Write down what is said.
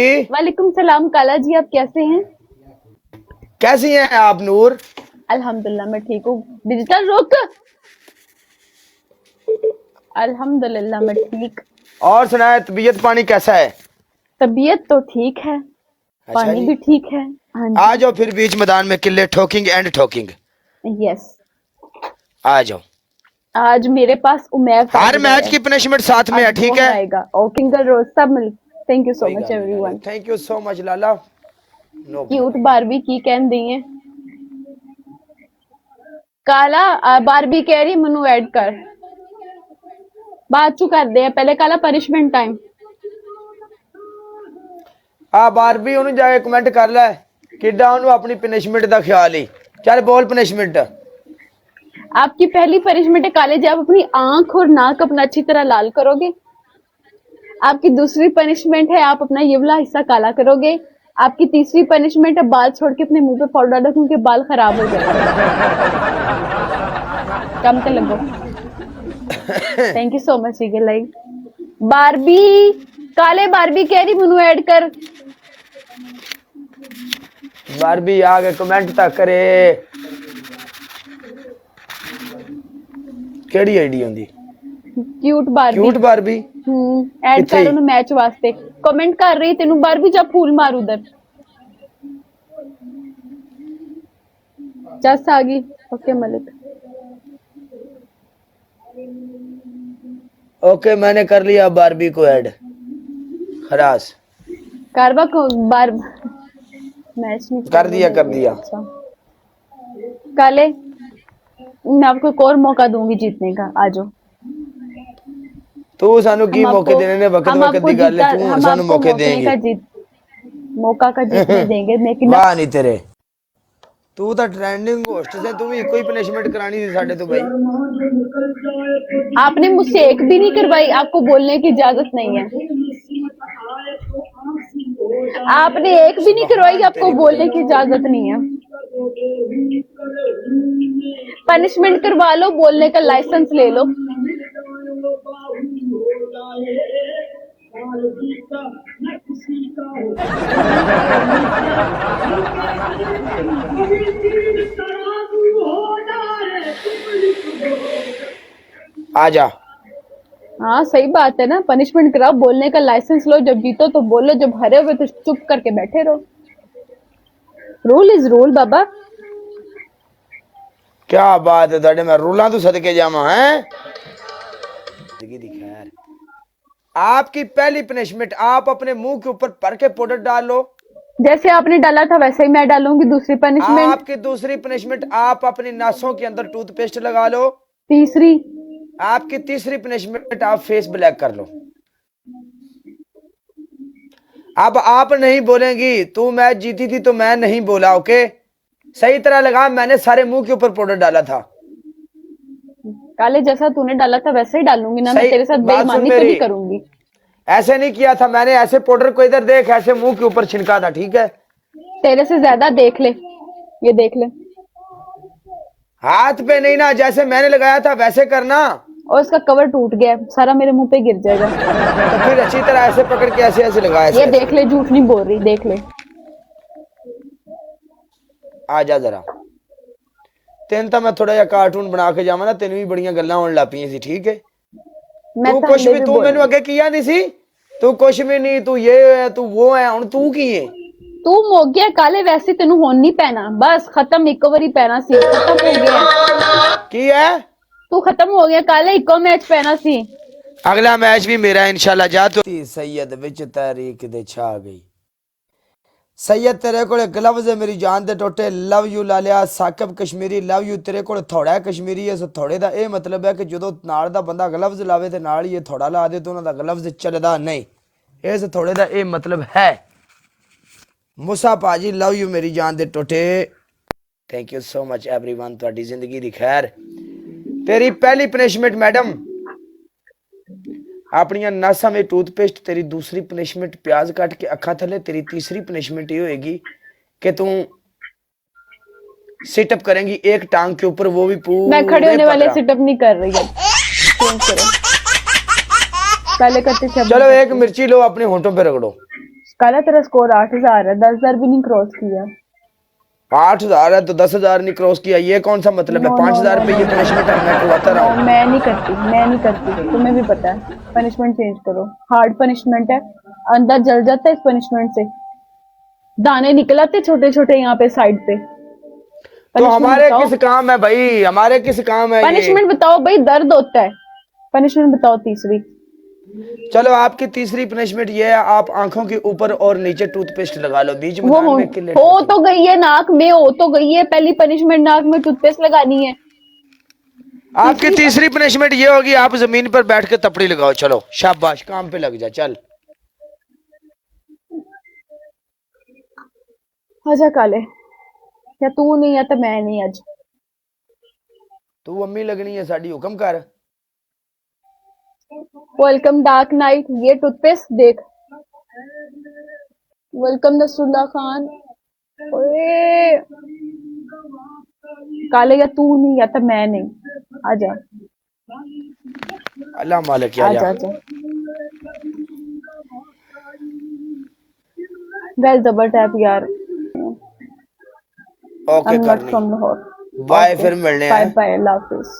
वालेकुम सलाम काला जी, आप कैसे हैं? कैसी हैं आप नूर? अल्हम्दुलिल्लाह मैं ठीक हूँ। डिजिटल रुक। अल्हम्दुलिल्लाह मैं ठीक। और सुनाए, तबीयत पानी कैसा है? तबीयत तो ठीक है, अच्छा पानी जी। भी ठीक है। हाँ आ जी। जाओ फिर बीच मैदान में किले ठोकिंग एंड ठोकिंग। यस। आ जाओ। आज मेरे पास उमैर हर ताजर मैच है। की पनिशमेंट साथ में आज है, वो ठीक है? हराएगा और किंगल रोज सब मिल। थैंक यू सो कोई मच गल नहीं Lala, everyone. Thank you so much Lala. No cute problem. बारबी की कहन दी है काला। बारबी कह रही मनु ऐड कर। बाद चू कर दे पहले काला पनिशमेंट टाइम। आ बारबी ओनू जाके कमेंट कर ले किड्डा ओनू अपनी पनिशमेंट दा ख्याल ही। चल बोल पनिशमेंट। आपकी पहली पनिशमेंट है काले जी, आप अपनी आंख और नाक अपना अच्छी तरह लाल करोगे। आपकी दूसरी पनिशमेंट है आप अपना ये वाला हिस्सा काला करोगे। आपकी तीसरी पनिशमेंट है बाल छोड़ के अपने मुंह पे पाउडर डालो क्योंकि बाल खराब हो जाएंगे। कम तो लगो। Thank you so much eagle like. Barbie काले बारबी कह रही मनु ऐड कर। बारबी आके कमेंट तक करे। केड़ी आईडी होंदी? Cute Barbie. Cute Barbie. Add किथे कर ही? उन्हें मैच वास्ते। कमेंट कर रही तेनू बारबी जा फूल मार उधर। जस आ गई। ओके मलिक। ओके मैंने कर लिया बारबी को ऐड। खलास कारवा को बार मैच नहीं कर दिया कर दिया। अच्छा काले मैं आपको एक और मौका दूंगी जीतने का। आ जाओ। तू सानू की मौके देने ने वक्त हम वक्त आपको दी गल है, जीता तू हुण हम सानू आपको मौके मौके का देंगे। मौका का जीतने देंगे लेकिन वाह नहीं तेरे। तू तो ट्रेंडिंग होस्ट से, तू भी कोई पनिशमेंट करानी थी साडे तो भाई। आपने मुझसे एक भी नहीं करवाई। आपको बोलने की इजाजत नहीं है। आपने एक भी नहीं करवाई। सुभान आपको तेरी बोलने कुदरत। की इजाजत नहीं है। पनिशमेंट करवा लो, बोलने का लाइसेंस ले लो। आजा। हाँ सही बात है ना, पनिशमेंट कराओ, बोलने का लाइसेंस लो। जब जीतो तो बोलो, जब हरे हुए तो चुप करके बैठे रहो। रूल इज रूल बाबा। क्या बात है ताड़े, मैं रूलां तू सदके जावा हैं। जिंदगी दी खैर। आपकी पहली पनिशमेंट, आप अपने मुंह के ऊपर भर के पाउडर डाल लो। जैसे आपने डाला था वैसे ही मैं डालूंगी दूसरी पनिशमेंट। आपकी दूसरी पनिशमेंट, आप अपनी नासों के अंदर टूथपेस्ट लगा लो। तीसरी आपकी तीसरी पनिशमेंट, आप फेस ब्लैक कर लो। अब आप नहीं बोलेंगी, तू मैच जीती थी तो मैं नहीं बोला, ओके? सही तरह लगा, मैंने सारे मुंह के ऊपर पाउडर डाला था। काले जैसा तूने डाला था वैसे ही डालूंगी ना। मैं सही तेरे साथ बात सुन बेईमानी तो मेरी। नहीं करूंगी। ऐसे नहीं किया था मैंने, ऐसे पाउडर को इधर देख, ऐसे मुंह के ऊपर छिड़का था, ठीक है? तेरे से ज्यादा देख ले, ये देख ले। हाथ पे नहीं ना, जैसे मैंने लगाया था वैसे करना। और इसका कवर टूट गया है, सारा मेरे मुंह पे गिर जाएगा। तो फिर अच्छी तरह ऐसे पकड़ के ऐसे ऐसे लगाया। ये देख ले, झूठ नहीं बोल रही, देख ले। आ जा जरा। तेन तो मैं थोड़ा जा कार्टून बना के जावा ना, तेन भी बड़ियां गल्लां होने लग पईयां सी, ठीक है? मैं तू तो कुछ हले भी, भी तू बोल मैनू अगे किया नहीं सी। तू कुछ भी नहीं, तू ये है तू वो है, हुण तू की है? तू हो गया काले, वैसे तेनू होन नहीं पैना। बस खत्म, एक बारी पैना सी, खत्म हो गया। की है? तू खत्म हो गया काले, इको मैच पैना सी। अगला मैच भी मेरा इंशाल्लाह। जा तू। सैयद विच तहरीक दे छा गई। सैयद तेरे को ग्लव्स है मेरी जान दे टोटे। लव यू लालिया। Saqib Kashmiri love you. तेरे को थोड़ा है कश्मीरी है, सो थोड़े दा ये मतलब है कि जो नाल दा बंदा ग्लव्स लावे ते नाल ही थोड़ा ला दे तो उन्होंने ग्लव्स चलदा नहीं। इस थोड़े दा ये मतलब है। मूसा भाजी लव यू मेरी जान दे टोटे। Thank you so much everyone. ਤੁਹਾਡੀ ਜ਼ਿੰਦਗੀ ਦੀ खैर। तेरी पहली पनिशमेंट मैडम, अपनियां नासां में टूथपेस्ट। तेरी दूसरी पनिशमेंट प्याज काट के अखा थले। तेरी तीसरी पनिशमेंट ये होएगी कि तू सिटअप करेंगी एक टांग के ऊपर, वो भी पूरे। मैं खड़े होने वाले सिटअप नहीं कर रही है। पहले करते थे। चलो एक मिर्ची लो, अपने होंठों पे रगड़ो। काला तेरा स्कोर 8,000 है, 10,000 भी नहीं क्रॉस किया। 8,000 है तो 10,000 नहीं क्रॉस किया, ये कौन सा मतलब है? नो नो 5,000 नो रुपये नो ये नो पनिशमेंट है, मैं करवाता रहा नो, हूँ। मैं नहीं करती, तुम्हें भी पता है। पनिशमेंट चेंज करो, हार्ड पनिशमेंट है, अंदर जल जाता है इस पनिशमेंट से, दाने निकल आते छोटे छोटे यहाँ पे साइड पे। तो पनिशमेंट हमारे बताओ, किस काम है भाई, हमारे किस काम है ये? पनिशमेंट बताओ भाई, दर्द होता है। पनिशमेंट बताओ तीसरी। चलो आपकी तीसरी पनिशमेंट ये है, आप आंखों के ऊपर और नीचे टूथपेस्ट लगा लो, बीच वो मैदान में किले हो ठोकी। तो गई है, नाक में हो तो गई है, पहली पनिशमेंट नाक में टूथपेस्ट लगानी है। आपकी तीसरी तीसरी पनिशमेंट ये होगी, आप जमीन पर बैठ के तपड़ी लगाओ। चलो शाबाश, काम पे लग जा चल। आजा काले, या तू नहीं या तो मैं नहीं आज। तू अम्मी लगनी है साड़ी, हुक्म कर। वेलकम डार्क नाइट, ये टूथपेस्ट देख। वेलकम नसरुल्ला खान। ओए काले, या तू नहीं या तो मैं नहीं, आजा अल्लाह मालिक या जा। आजा आजा। वेल डबल टैप यार। ओके I'm not करनी। from Lahore. Bye, Okay. फिर मिलने Bye हैं। bye. Allah Hafiz.